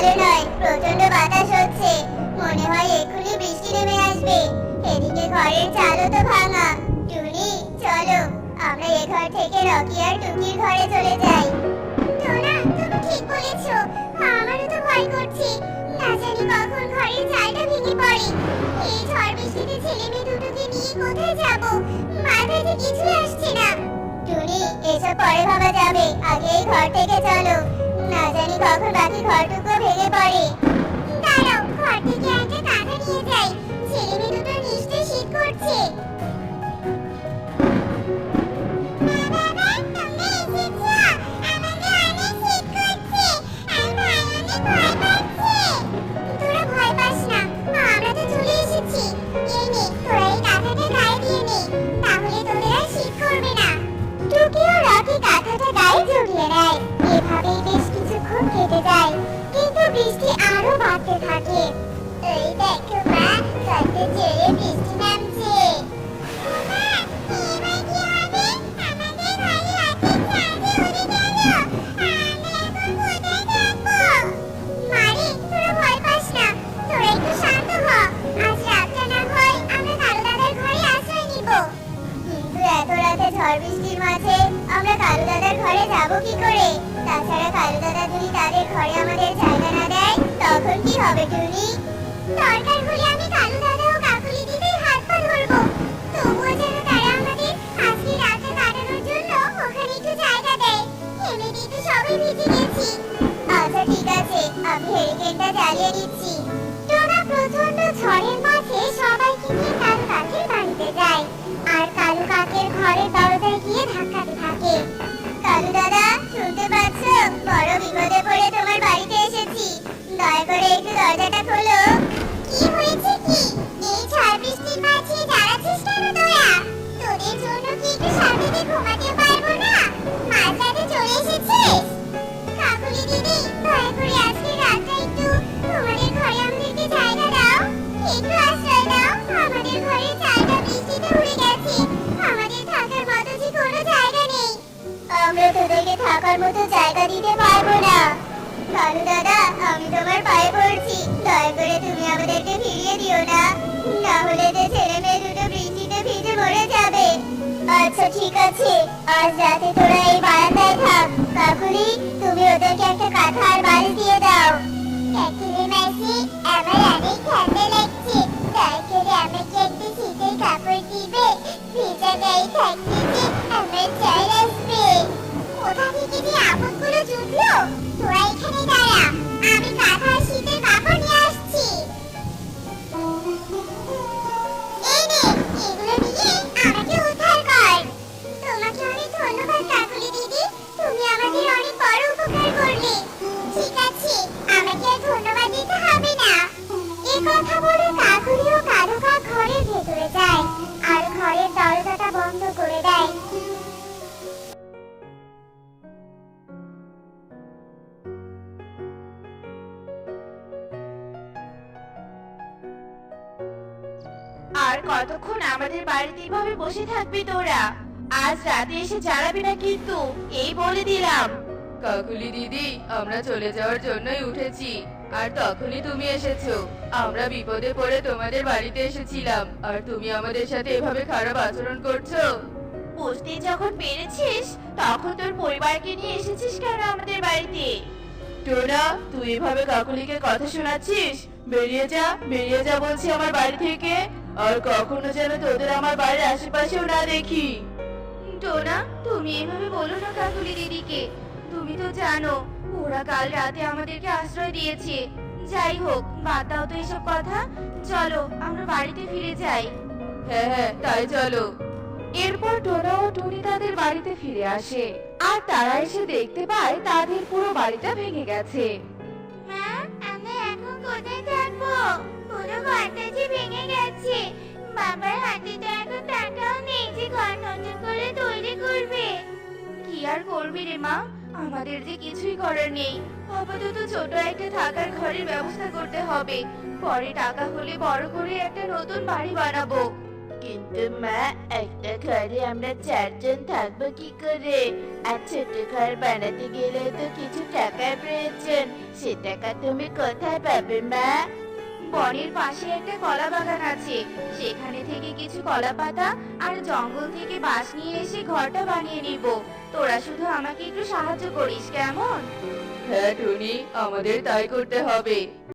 ভালো নয়, প্রচন্ড বাতাস হচ্ছে। মনে হয় এক্ষুনি বৃষ্টি নেমে আসবে। এদিকে ঘরের চালও তো ভাঙা। টুনি, চলো আমরা এ ঘর থেকে রকি আর টুকির ঘরে চলে যাই। টোনা, তুমি ঠিক বলেছো। আমারও তো ভয় করছে। না জানি কখন ঘরের চালটা ভেঙে পড়ে। এই ঝড় বৃষ্টিতে ছেলে মেয়ে দুটোকে নিয়ে কোথায় যাব? মাথায় তো কিছুই আসছে না। টুনি, এসব পরে ভাবা যাবে, আগে এই ঘর থেকে চলো। না জানি কখন বাকি ঘরটুকু ভেঙে পড়ে। দাঁড়াও, ঘর থেকে একটা কাঁথা নিয়ে যাই। ছেলে মেয়ে দুটো নিশ্চয়ই শীত করছে। তোরা ভয় পাস না, আমরা তো চলে এসেছি। এই নে, তোরা এই কাঁথাটা গায়ে দিয়ে নে, তাহলে তোদের আর শীত করবে না। টুকি ও রকি কাঁথাটা গায়ে জড়িয়ে নেয়। এভাবেই বেশ কিছুক্ষণ কেটে যায়, কিন্তু বৃষ্টি আরো বাড়তে থাকে। এই দেখো মা, কত জোরে বৃষ্টি নামছে। মা, এবার কি হবে? আমাদের ঘরে রাতের চাল যে উড়ে গেল। আমরা এখন কোথায় থাকবো? মারে, তোরা ভয় পাস না, তোরা একটু শান্ত হ। আজ রাতটা না হয় আমরা কালু দাদার ঘরে আশ্রয় নিব। কিন্তু এত রাতে ঝড় বৃষ্টির মাঝে আমরা কালু দাদার ঘরে যাব কি করে? তাছাড়া কালু দাদা যদি তাদের ঘরে আমাদের জায়গা না দেয়, তখন কি হবে টুনি? দরকার হলে আমি কালু দাদা ও কাকুলি দিদির হাত পা ধরবো। তবুও যেন তারা আমাদের আজকে রাতটা কাটানোর জন্য ওখানে একটু জায়গা দেয়। এমনিতেই তো সবাই ভিজে গেছি। আচ্ছা ঠিক আছে, আমি হেরিকেনটা জ্বালিয়ে দিচ্ছি। টোনা প্রচন্ড ঝড়ের মাঝে সবাইকে নিয়ে কালু কাকের বাড়িতে যায়, আর কালু কাকের ঘরের দরজায় গিয়ে ধাক্কাতে থাকে। কালু দাদা, শুনতে পাচ্ছ? বড় বিপদে পড়ে তোমার বাড়িতে এসেছি, দয়া করে একটু দরজাটা খোলো। কি হয়েছে কি? এই ঝড় বৃষ্টির মাঝে জ্বালাচ্ছিস কেন তোরা? তোদের জন্য কি একটু শান্তিতে ঘুমাতে পারবো না? মাঝরাতে চলে এসেছিস? কাকুলি দিদি, দয়া করে আজকে রাতটা একটু তোমাদের ঘরে আমাদেরকে জায়গা দাও, একটু আশ্রয় দাও। আমাদের ঘরের চালটা বৃষ্টিতে উড়ে গেছে, আমাদের থাকার মতো যে কোনো জায়গা নেই। আমরা তোদেরকে থাকার মতো জায়গা দিতে পারবো না। কালু দাদা, আমি তোমার পায়ে পড়ছি, দয়া করে তুমি আমাদেরকে ফিরিয়ে দিও না, না হলে যে ছেলে মেয়ে দুটো বৃষ্টিতে ভিজে মরে যাবে। আচ্ছা ঠিক আছে, আজ রাতে তোরা এই বারান্দায় থাক। কাকুলি, তুমি ওদেরকে একটা কাঁথা আর বাড়ি দিয়ে দাও। কাকুলি মাসি, আমার অনেক ঠান্ডা লাগছে, দয়া করে আমাকে একটা শীতের কাপড় দিবে। ভিজা গায়ে থাকতে যে আমার জ্বর আসবে। কোথা থেকে যে আপদগুলো জুটলো? তোরা এখানে দাঁড়া, আমি কাঁথা আর শীতের কাপড় নিয়ে আসছি। এই নে, এগুলো নিয়ে আমাকে উদ্ধার কর। তোমাকে অনেক ধন্যবাদ কাকুলি দিদি, তুমি আমাদের অনেক বড় উপকার করলে। ঠিক আছে, আমাকে আর ধন্যবাদ দিতে হবে না। এই কথা বলে কাকুলি ও কালু কাক ঘরের ভেতরে যায়, আর ঘরের দরজাটা বন্ধ করে দেয়। আর কতক্ষণ আমাদের বাড়িতে এইভাবে বসে থাকবি তোরা? আজ রাতে এসে জ্বালাবি না কিন্তু, এই বলে দিলাম। কাকুলি দিদি, আমরা চলে যাওয়ার জন্যই উঠেছি, আর তখনই তুমি এসেছো। আমরা বিপদে পড়ে তোমাদের বাড়িতে এসেছিলাম, আর তুমি আমাদের সাথে এভাবে খারাপ আচরণ করছো। বুঝতে যখন পেরেছিস, তখন তোর পরিবারকে নিয়ে এসেছিস কেন আমাদের বাড়িতে? টোনা, তুই এভাবে কাকুলিকে কথা শোনাচ্ছিস? বেরিয়ে যা বলছি আমার বাড়ি থেকে, আর কখনো যেন তোদের আমার বাড়ির আশেপাশেও না দেখি। টোনা, তুমি এভাবে বলো না কাকুলি দিদিকে। তুমি তো জানো ওরা কাল রাতে আমাদেরকে আশ্রয় দিয়েছে। যাই হোক, বাদ দাও তো এসব কথা, চলো আমরা বাড়িতে ফিরে যাই। হ্যাঁ হ্যাঁ, তাই চলো। এরপর টোনা ও টুনি তাদের বাড়িতে ফিরে আসে, আর তারা এসে দেখতে পায় তাদের পুরো বাড়িটা ভেঙে গেছে। মা, আমরা এখন কোথায় থাকবো? পুরো ঘরটা যে ভেঙে গেছে। বাবার হাতে তো এখন টাকাও নেই যে ঘর নতুন করে তৈরি করবে। কি আর করবি রে মা, আমাদের যে কিছুই করার নেই। আপাতত ছোট একটা থাকার ঘরের ব্যবস্থা করতে হবে, পরে টাকা হলে বড় করে একটা নতুন বাড়ি বানাবো। কিন্তু মা একটা ঘরে আমরা 4 জন থাকবো কি করে? আর ছোট ঘর বানাতে গেলে তো কিছু টাকার প্রয়োজন। সে টাকা তুমি কোথায় পাবে মা? বনের পাশে একটা কলা বাগান আছে, সেখানে থেকে কিছু কলা পাতা আর জঙ্গল থেকে বাঁশ নিয়ে এসে ঘরটা বানিয়ে নিব। তোরা শুধু আমাকে একটু সাহায্য করিস, কেমন? হ্যাঁ টুনি, আমাদের তাই করতে হবে।